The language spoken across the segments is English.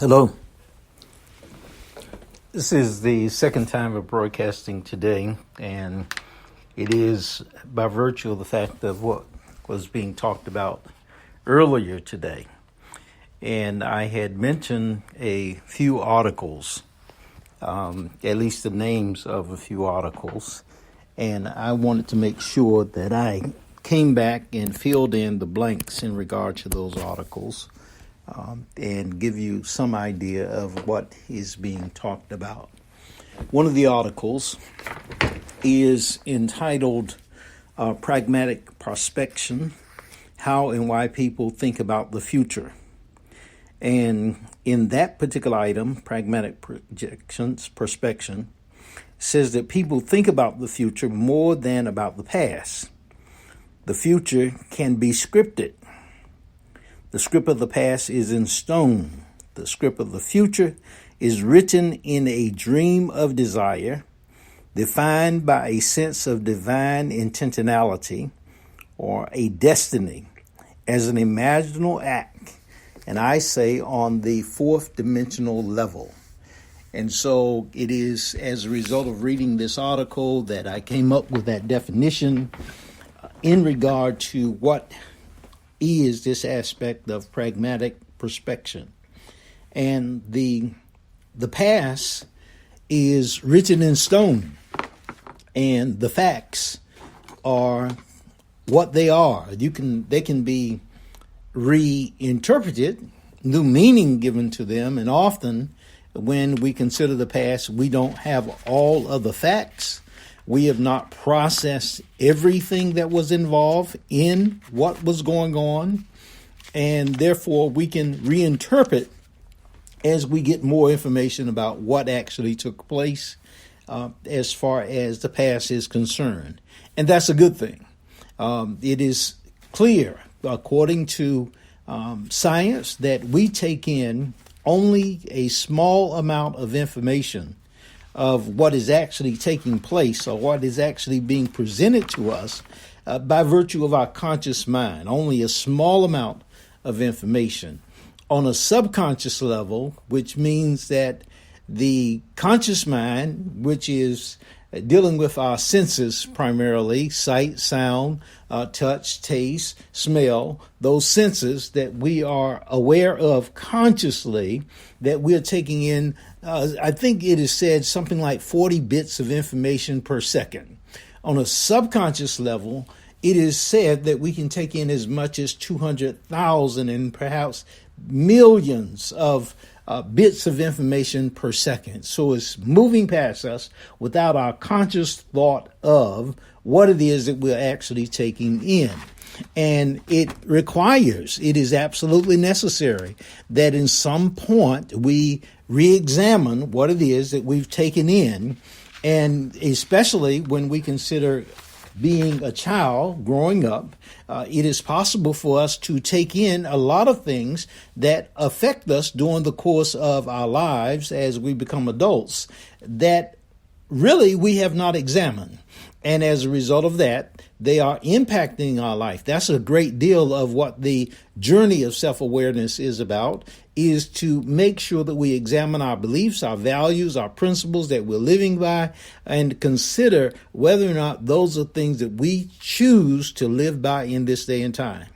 Hello. This is the second time of broadcasting today, and it is by virtue of the fact of what was being talked about earlier today. And I had mentioned a few articles, at least the names of a few articles, and I wanted to make sure that I came back and filled in the blanks in regard to those articles. And give you some idea of what is being talked about. One of the articles is entitled Pragmatic Prospection, How and Why People Think About the Future. And in that particular item, Pragmatic Prospection, says that people think about the future more than about the past. The future can be scripted. The script of the past is in stone. The script of the future is written in a dream of desire, defined by a sense of divine intentionality or a destiny as an imaginal act, and I say on the fourth dimensional level. And so it is as a result of reading this article that I came up with that definition in regard to what is this aspect of pragmatic prospection. And the past is written in stone, and the facts are what they are. They can be reinterpreted, new meaning given to them, and often when we consider the past, we don't have all of the facts. We have not processed everything that was involved in what was going on, and therefore we can reinterpret as we get more information about what actually took place as far as the past is concerned. And that's a good thing. It is clear, according to science, that we take in only a small amount of information of what is actually taking place or what is actually being presented to us by virtue of our conscious mind, only a small amount of information. On a subconscious level, which means that the conscious mind, which is dealing with our senses primarily, sight, sound, touch, taste, smell, those senses that we are aware of consciously, that we're taking in, I think it is said something like 40 bits of information per second. On a subconscious level, it is said that we can take in as much as 200,000 and perhaps millions of bits of information per second. So it's moving past us without our conscious thought of what it is that we're actually taking in. And it is absolutely necessary that in some point we re-examine what it is that we've taken in, and especially when we consider being a child growing up, it is possible for us to take in a lot of things that affect us during the course of our lives as we become adults that really we have not examined. And as a result of that, they are impacting our life. That's a great deal of what the journey of self-awareness is about, is to make sure that we examine our beliefs, our values, our principles that we're living by, and consider whether or not those are things that we choose to live by in this day and time.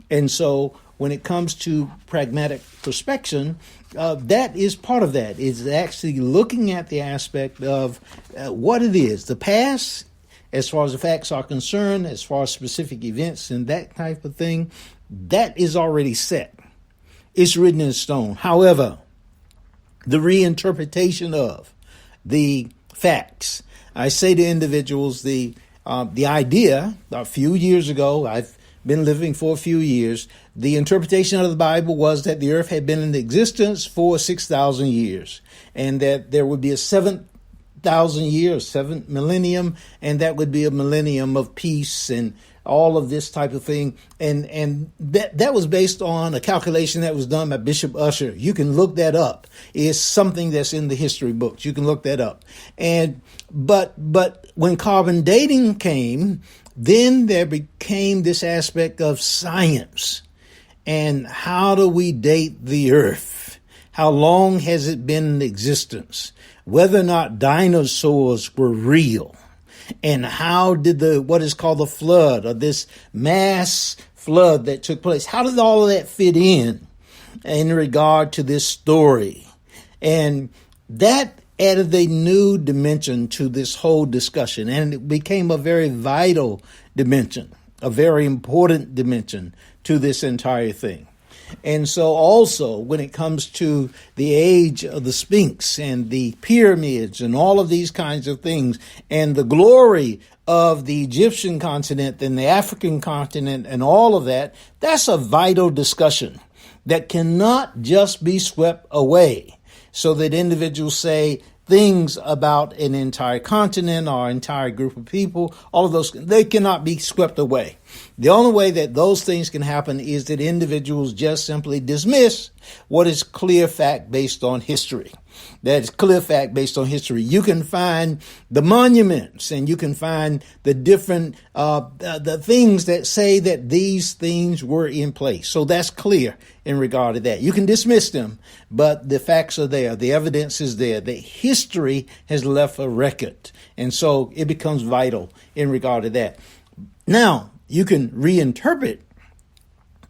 And so when it comes to pragmatic prospection, that is part of that. It's actually looking at the aspect of what it is. The past, as far as the facts are concerned, as far as specific events and that type of thing, that is already set. It's written in stone. However, the reinterpretation of the facts, I say to individuals, the idea a few years ago, I've been living for a few years, the interpretation of the Bible was that the earth had been in existence for 6,000 years, and that there would be a 7,000 years, seventh millennium, and that would be a millennium of peace and all of this type of thing. And that was based on a calculation that was done by Bishop Ussher. You can look that up. It's something that's in the history books. You can look that up. But when carbon dating came, then there became this aspect of science. And how do we date the earth? How long has it been in existence? Whether or not dinosaurs were real. And how did what is called the flood, or this mass flood that took place, how did all of that fit in regard to this story? And that added a new dimension to this whole discussion, and it became a very vital dimension, a very important dimension to this entire thing. And so also when it comes to the age of the Sphinx and the pyramids and all of these kinds of things, and the glory of the Egyptian continent and the African continent and all of that, that's a vital discussion that cannot just be swept away so that individuals say things about an entire continent or entire group of people, all of those, they cannot be swept away. The only way that those things can happen is that individuals just simply dismiss what is clear fact based on history. That is clear fact based on history. You can find the monuments and you can find the different the things that say that these things were in place. So that's clear in regard to that. You can dismiss them, but the facts are there. The evidence is there. The history has left a record. And so it becomes vital in regard to that. Now, you can reinterpret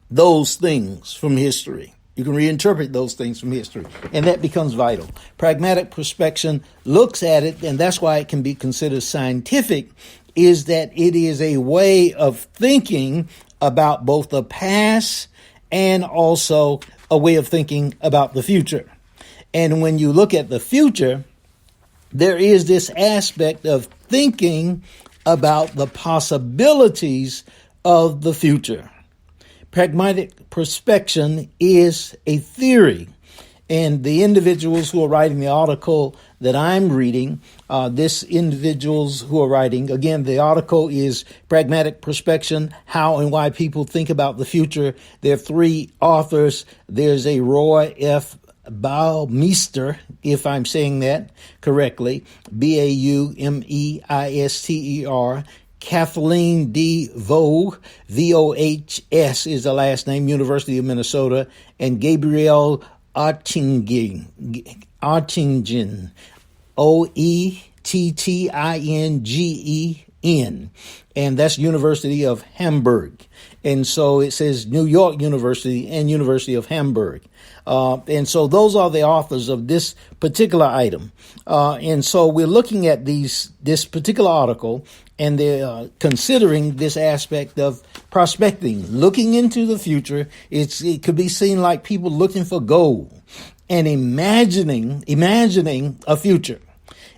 those things from history. You can reinterpret those things from history, and that becomes vital. Pragmatic perspection looks at it, and that's why it can be considered scientific, is that it is a way of thinking about both the past and also a way of thinking about the future. And when you look at the future, there is this aspect of thinking about the possibilities of the future. Pragmatic perspection is a theory, and the individuals who are writing the article that I'm reading, this individuals who are writing, again, the article is Pragmatic Perspection, How and Why People Think About the Future. There are three authors. There's a Roy F. Baumeister, if I'm saying that correctly, Baumeister, Kathleen D. Vohs, Vohs is the last name, University of Minnesota, and Gabriel Oettingen, Oettingen, and that's University of Hamburg. And so it says New York University and University of Hamburg. And so those are the authors of this particular item. And so we're looking at this particular article, and they're considering this aspect of prospecting, looking into the future. It could be seen like people looking for gold and imagining a future.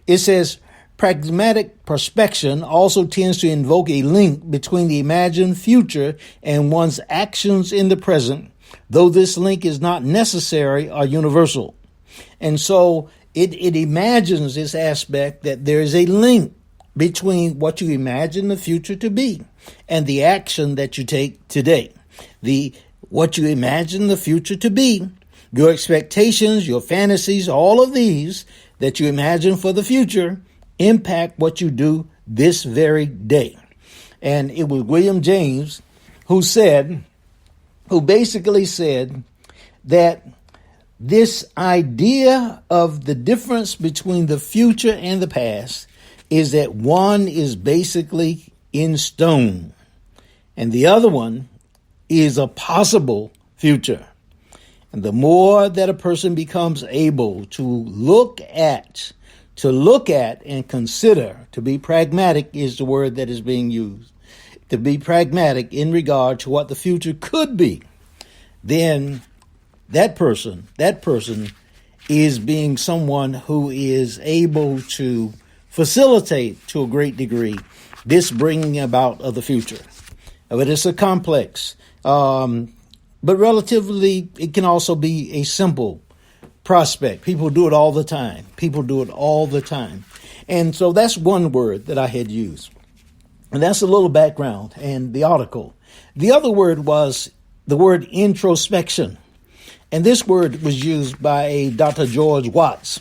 It says, pragmatic perspection also tends to invoke a link between the imagined future and one's actions in the present, though this link is not necessary or universal. And so it imagines this aspect that there is a link between what you imagine the future to be and the action that you take today. What you imagine the future to be, your expectations, your fantasies, all of these that you imagine for the future impact what you do this very day. And it was William James who basically said that this idea of the difference between the future and the past is that one is basically in stone and the other one is a possible future. And the more that a person becomes able to look at and consider, to be pragmatic is the word that is being used, to be pragmatic in regard to what the future could be, then that person is being someone who is able to facilitate to a great degree this bringing about of the future. But it's a complex, but relatively, it can also be a simple prospect. People do it all the time. And so that's one word that I had used. And that's a little background and the article. The other word was the word introspection. And this word was used by a Dr. George Watts.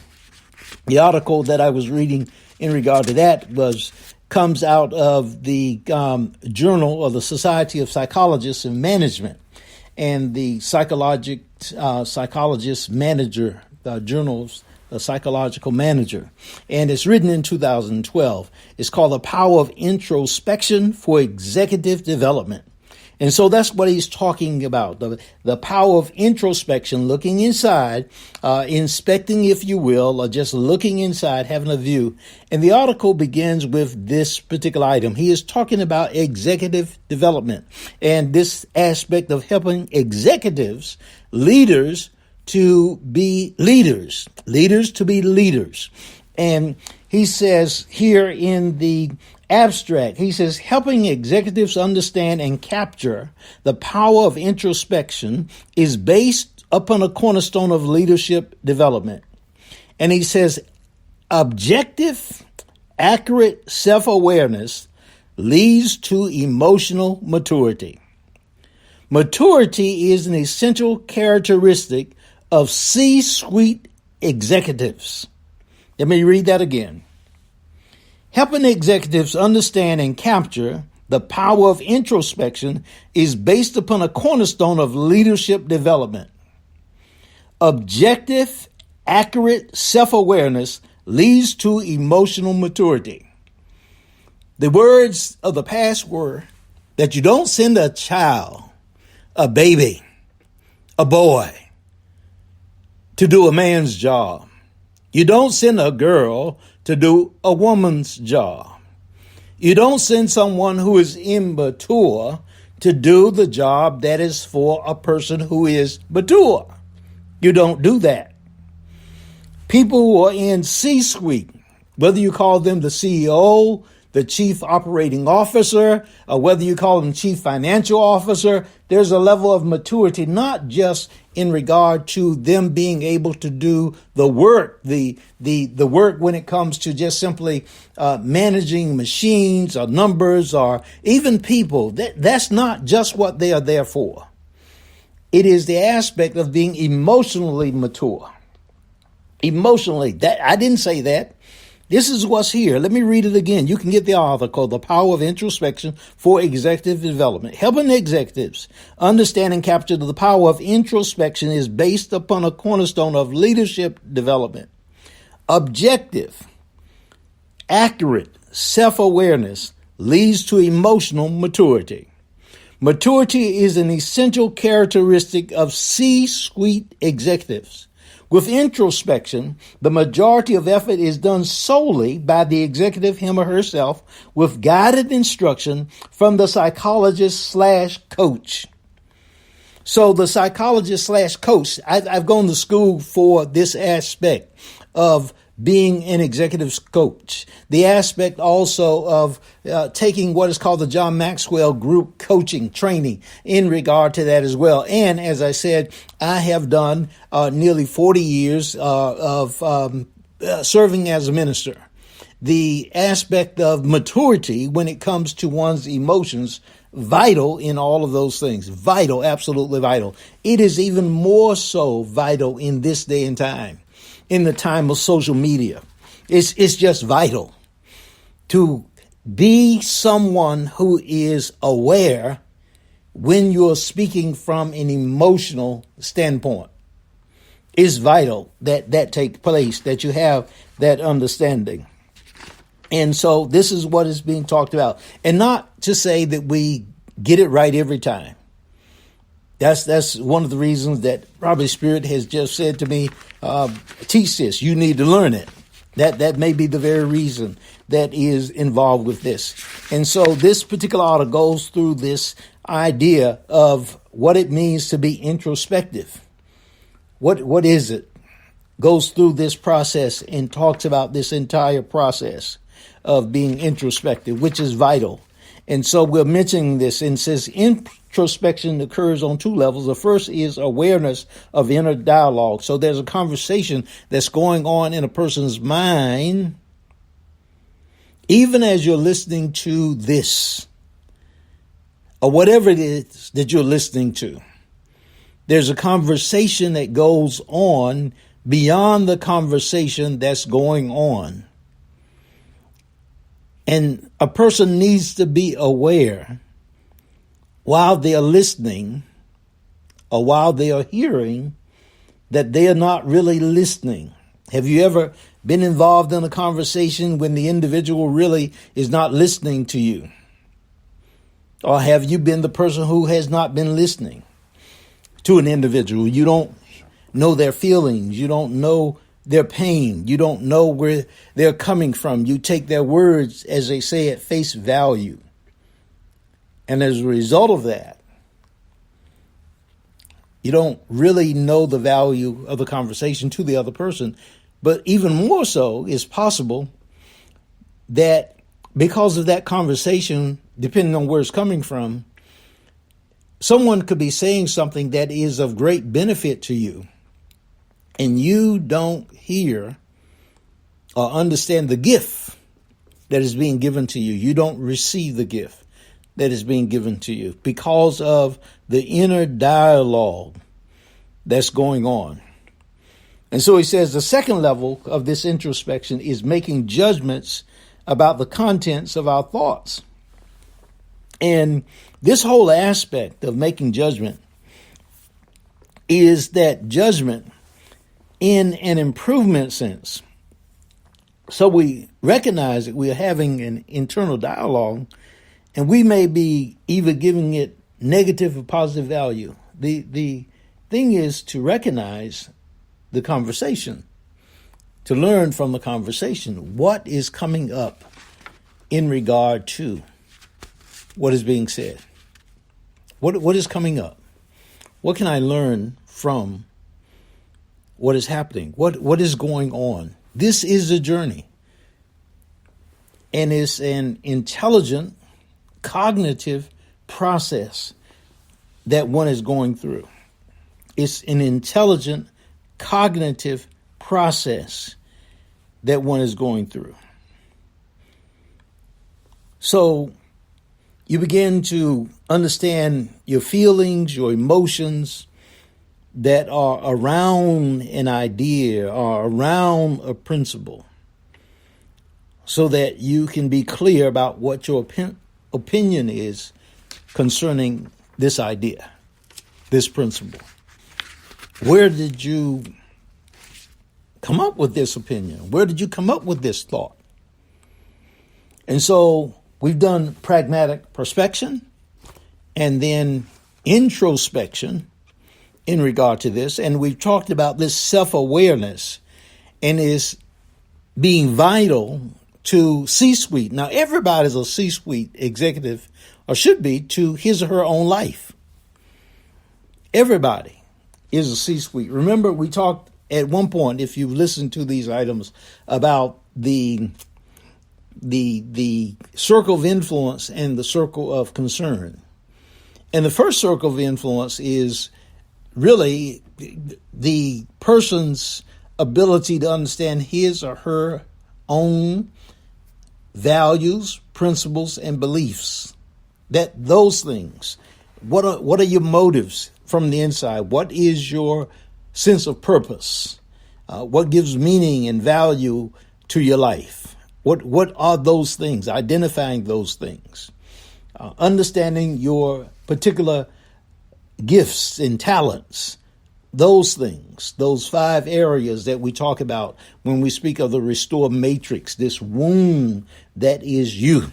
The article that I was reading in regard to that comes out of the Journal of the Society of Psychologists and Management. and the psychologist manager, journals, the psychological manager. And it's written in 2012. It's called The Power of Introspection for Executive Development. And so that's what he's talking about, the power of introspection, looking inside, inspecting, if you will, or just looking inside, having a view. And the article begins with this particular item. He is talking about executive development and this aspect of helping executives, leaders to be leaders to be leaders. And he says here in the abstract, he says, helping executives understand and capture the power of introspection is based upon a cornerstone of leadership development. And he says, objective, accurate self-awareness leads to emotional maturity. Maturity is an essential characteristic of C-suite executives. Let me read that again. Helping executives understand and capture the power of introspection is based upon a cornerstone of leadership development. Objective, accurate self-awareness leads to emotional maturity. The words of the past were that you don't send a child, a baby, a boy, to do a man's job. You don't send a girl to do a woman's job. You don't send someone who is immature to do the job that is for a person who is mature. You don't do that. People who are in C-suite, whether you call them the CEO, the chief operating officer, or whether you call them chief financial officer, there's a level of maturity, not just in regard to them being able to do the work, the work when it comes to just simply managing machines or numbers or even people. That's not just what they are there for. It is the aspect of being emotionally mature. Emotionally, that I didn't say that. This is what's here. Let me read it again. You can get the article, The Power of Introspection for Executive Development. Helping executives understand and capture the power of introspection is based upon a cornerstone of leadership development. Objective, accurate self-awareness leads to emotional maturity. Maturity is an essential characteristic of C-suite executives. With introspection, the majority of effort is done solely by the executive, him or herself, with guided instruction from the psychologist/coach. So the psychologist/coach, I've gone to school for this aspect of being an executive coach. The aspect also of taking what is called the John Maxwell group coaching training in regard to that as well. And as I said, I have done nearly 40 years of serving as a minister. The aspect of maturity when it comes to one's emotions, vital in all of those things. Vital, absolutely vital. It is even more so vital in this day and time. In the time of social media, it's just vital to be someone who is aware when you're speaking from an emotional standpoint. It's vital that take place, that you have that understanding. And so this is what is being talked about. And not to say that we get it right every time. That's one of the reasons that Robert Spirit has just said to me, teach this, you need to learn it. That may be the very reason that is involved with this. And so this particular article goes through this idea of what it means to be introspective. What is it? Goes through this process and talks about this entire process of being introspective, which is vital. And so we're mentioning this and says introspection occurs on two levels. The first is awareness of inner dialogue. So there's a conversation that's going on in a person's mind, even as you're listening to this or whatever it is that you're listening to. There's a conversation that goes on beyond the conversation that's going on. And a person needs to be aware while they're listening or while they are hearing, that they are not really listening. Have you ever been involved in a conversation when the individual really is not listening to you? Or have you been the person who has not been listening to an individual? You don't know their feelings. You don't know their pain. You don't know where they're coming from. You take their words, as they say, at face value. And as a result of that, you don't really know the value of the conversation to the other person. But even more so, it's possible that because of that conversation, depending on where it's coming from, someone could be saying something that is of great benefit to you, and you don't hear or understand the gift that is being given to you. You don't receive the gift that is being given to you because of the inner dialogue that's going on. And so he says the second level of this introspection is making judgments about the contents of our thoughts. And this whole aspect of making judgment is that judgment in an improvement sense. So we recognize that we are having an internal dialogue, and we may be either giving it negative or positive value. The thing is to recognize the conversation, to learn from the conversation what is coming up in regard to what is being said. What is coming up? What can I learn from what is happening? What is going on? This is a journey. And it's an intelligent, cognitive process that one is going through. It's an intelligent, cognitive process that one is going through. So you begin to understand your feelings, your emotions that are around an idea or around a principle, so that you can be clear about what your opinion is concerning this idea, this principle. Where did you come up with this opinion? Where did you come up with this thought? And so we've done pragmatic perspection and then introspection in regard to this. And we've talked about this self-awareness and is being vital to C-suite. Now, everybody's a C-suite executive, or should be, to his or her own life. Everybody is a C-suite. Remember, we talked at one point, if you've listened to these items, about the circle of influence and the circle of concern. And the first circle of influence is really the person's ability to understand his or her own values, principles, and beliefs. That those things. What are your motives from the inside? What is your sense of purpose? What gives meaning and value to your life? What are those things? Identifying those things. Understanding your particular gifts and talents. Those things, those 5 areas that we talk about when we speak of the restore matrix, this womb that is you.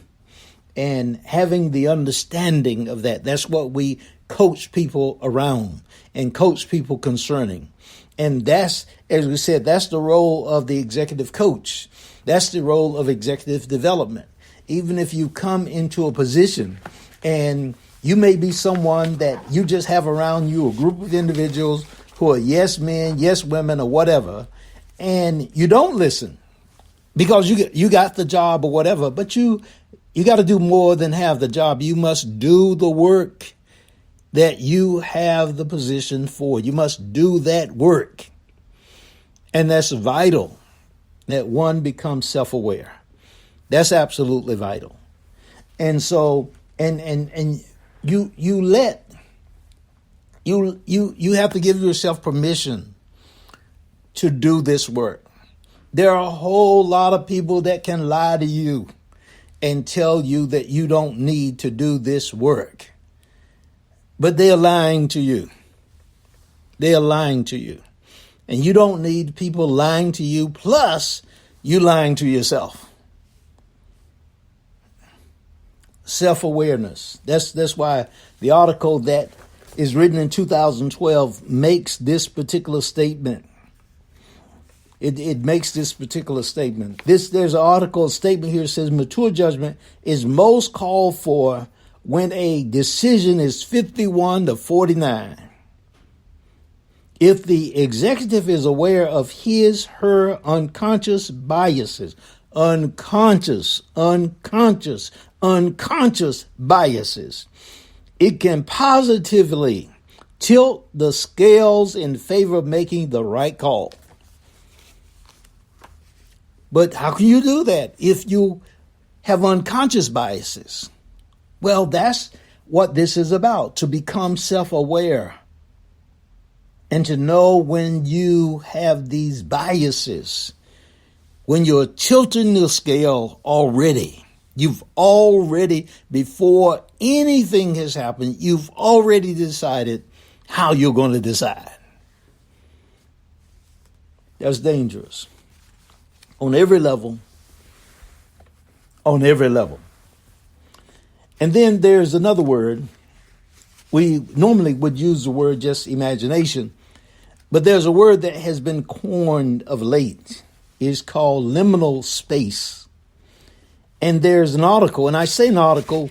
And having the understanding of that, that's what we coach people around and coach people concerning. And that's, as we said, that's the role of the executive coach. That's the role of executive development. Even if you come into a position and you may be someone that you just have around you a group of individuals who are yes men, yes women, or whatever, and you don't listen because you got the job or whatever, but you got to do more than have the job. You must do the work that you have the position for. You must do that work. And that's vital that one becomes self-aware. That's absolutely vital. And so, and you have to give yourself permission to do this work. There are a whole lot of people that can lie to you and tell you that you don't need to do this work. But they're lying to you. They are lying to you. And you don't need people lying to you, plus you lying to yourself. Self-awareness. That's why the article that is written in 2012 makes this particular statement. It makes this particular statement. There's an article, a statement here that says mature judgment is most called for when a decision is 51 to 49. If the executive is aware of his, her unconscious biases, unconscious biases, it can positively tilt the scales in favor of making the right call. But how can you do that if you have unconscious biases? Well, that's what this is about, to become self-aware and to know when you have these biases, when you're tilting the scale already. You've already, before anything has happened, you've already decided how you're going to decide. That's dangerous. On every level. On every level. And then there's another word. We normally would use the word just imagination, but there's a word that has been coined of late. It's called liminal space. And there's an article, and I say an article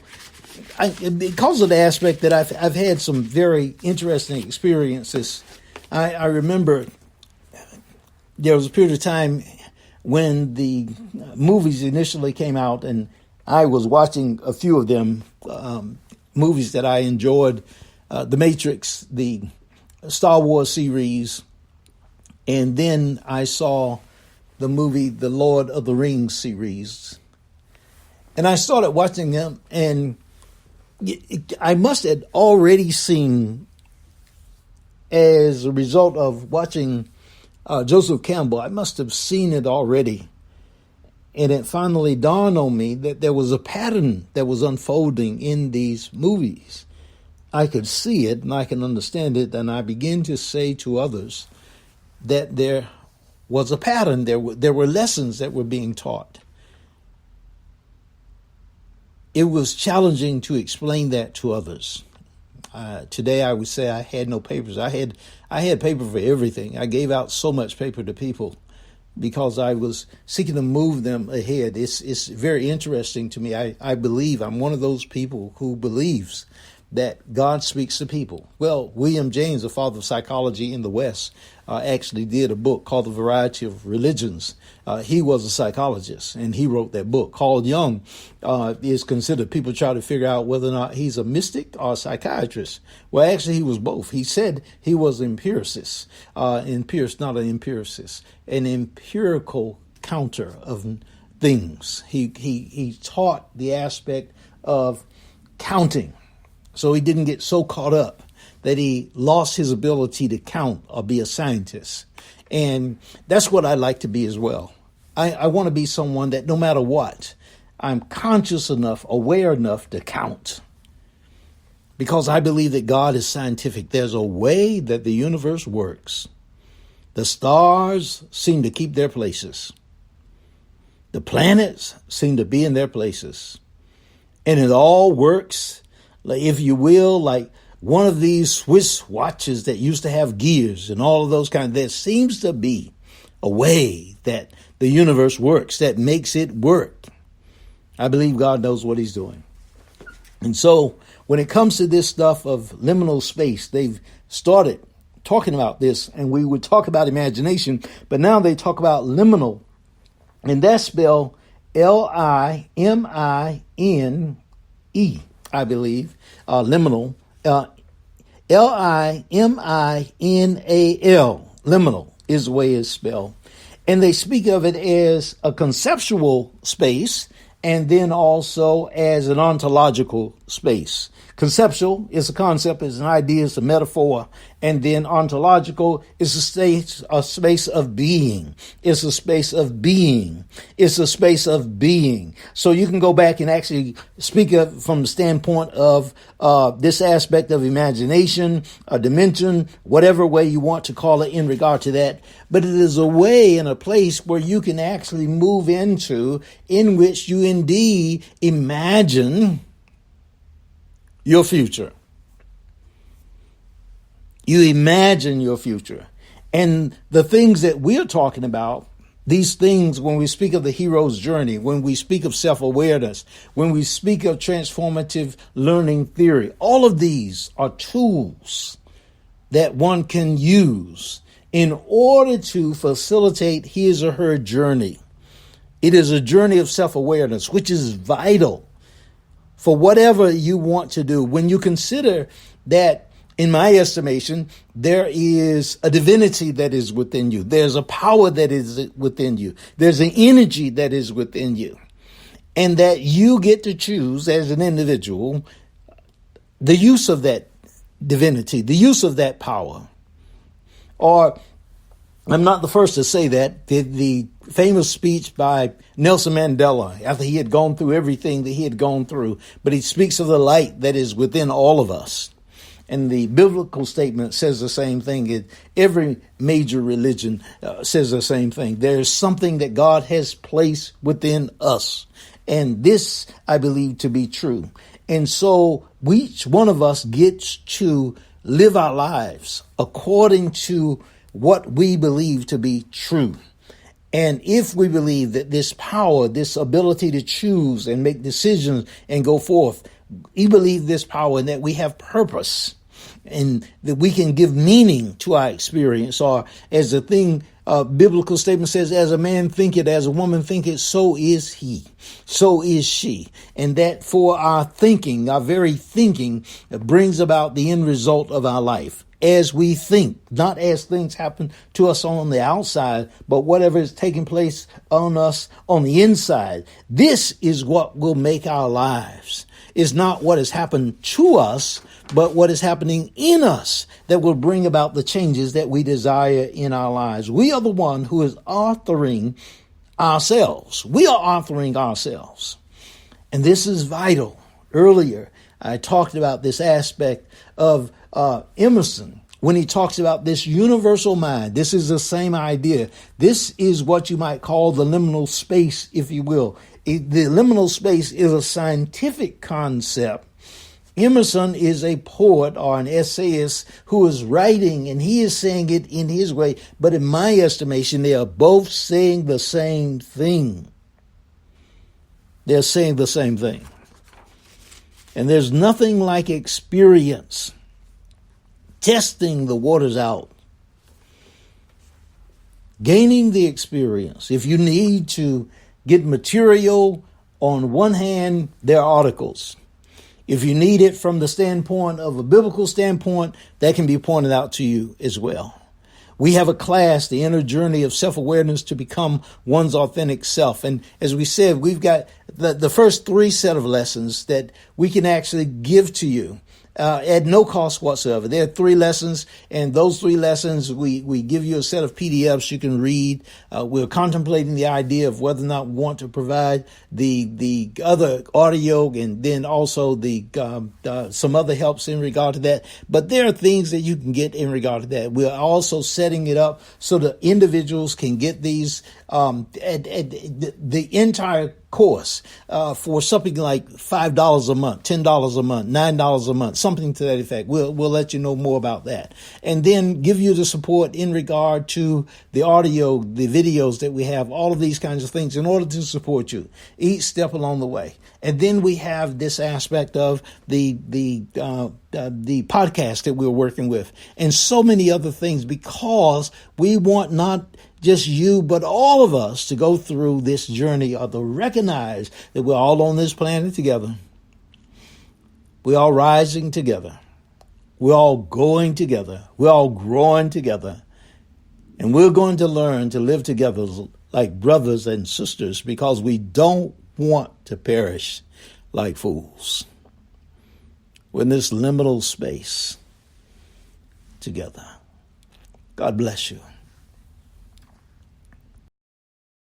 because of the aspect that I've had some very interesting experiences. I remember there was a period of time when the movies initially came out, and I was watching a few of them, movies that I enjoyed, The Matrix, the Star Wars series, and then I saw the movie The Lord of the Rings series. And I started watching them, and I must have already seen, as a result of watching Joseph Campbell, I must have seen it already. And it finally dawned on me that there was a pattern that was unfolding in these movies. I could see it and I can understand it, and I began to say to others that there was a pattern, there were lessons that were being taught. It was challenging to explain that to others. Today I would say I had no papers. I had paper for everything. I gave out so much paper to people because I was seeking to move them ahead. It's very interesting to me. I believe I'm one of those people who believes that God speaks to people. Well, William James, the father of psychology in the West, actually did a book called The Variety of Religions. He was a psychologist, and he wrote that book. Carl Jung is considered, people try to figure out whether or not he's a mystic or a psychiatrist. Well, actually, he was both. He said he was an empiricist, not an empiricist, an empirical counter of things. He taught the aspect of counting. So he didn't get so caught up that he lost his ability to count or be a scientist. And that's what I like to be as well. I want to be someone that no matter what, I'm conscious enough, aware enough to count. Because I believe that God is scientific. There's a way that the universe works. The stars seem to keep their places. The planets seem to be in their places. And it all works, if you will, like one of these Swiss watches that used to have gears and all of those kinds. There seems to be a way that the universe works that makes it work. I believe God knows what he's doing. And so when it comes to this stuff of liminal space, they've started talking about this, and we would talk about imagination, but now they talk about liminal, and that's spelled Limine, I believe, liminal, Liminal, liminal is the way it's spelled. And they speak of it as a conceptual space and then also as an ontological space. Conceptual is a concept, is an idea, is a metaphor. And then ontological is a space of being. It's a space of being. It's a space of being. So you can go back and actually speak of from the standpoint of this aspect of imagination, a dimension, whatever way you want to call it in regard to that. But it is a way and a place where you can actually move into, in which you indeed imagine your future. You imagine your future. And the things that we're talking about, these things, when we speak of the hero's journey, when we speak of self-awareness, when we speak of transformative learning theory, all of these are tools that one can use in order to facilitate his or her journey. It is a journey of self-awareness, which is vital for whatever you want to do. When you consider that, in my estimation, there is a divinity that is within you. There's a power that is within you. There's an energy that is within you. And that you get to choose as an individual the use of that divinity, the use of that power. Or, I'm not the first to say that, the famous speech by Nelson Mandela, after he had gone through everything that he had gone through, but he speaks of the light that is within all of us. And the biblical statement says the same thing. Every major religion says the same thing. There's something that God has placed within us. And this, I believe to be true. And so each one of us gets to live our lives according to what we believe to be true. And if we believe that this power, this ability to choose and make decisions and go forth, we believe this power and that we have purpose and that we can give meaning to our experience, or as the thing, biblical statement says, as a man thinketh, as a woman thinketh, so is he, so is she. And that for our thinking, our very thinking, brings about the end result of our life. As we think, not as things happen to us on the outside, but whatever is taking place on us on the inside. This is what will make our lives. It's not what has happened to us, but what is happening in us that will bring about the changes that we desire in our lives. We are the one who is authoring ourselves. We are authoring ourselves. And this is vital. Earlier, I talked about this aspect of Emerson, when he talks about this universal mind. This is the same idea. This is what you might call the liminal space, if you will. The liminal space is a scientific concept. Emerson is a poet or an essayist who is writing, and he is saying it in his way. But in my estimation, they are both saying the same thing. They're saying the same thing. And there's nothing like experience. Testing the waters out. Gaining the experience. If you need to get material, on one hand, there are articles. If you need it from the standpoint of a biblical standpoint, that can be pointed out to you as well. We have a class, the inner journey of self-awareness to become one's authentic self. And as we said, we've got the first 3 set of lessons that we can actually give to you. At no cost whatsoever. There are 3 lessons, and those 3 lessons, we give you a set of PDFs you can read. We're contemplating the idea of whether or not we want to provide the other audio, and then also the some other helps in regard to that. But there are things that you can get in regard to that. We're also setting it up so that individuals can get these the entire course for something like $5 a month, $10 a month, $9 a month, something to that effect. We'll let you know more about that. And then give you the support in regard to the audio, the videos that we have, all of these kinds of things in order to support you each step along the way. And then we have this aspect of the podcast that we're working with and so many other things, because we want not just you, but all of us to go through this journey or to recognize that we're all on this planet together. We're all rising together. We're all going together. We're all growing together. And we're going to learn to live together like brothers and sisters, because we don't want to perish like fools. in this liminal space together. God bless you.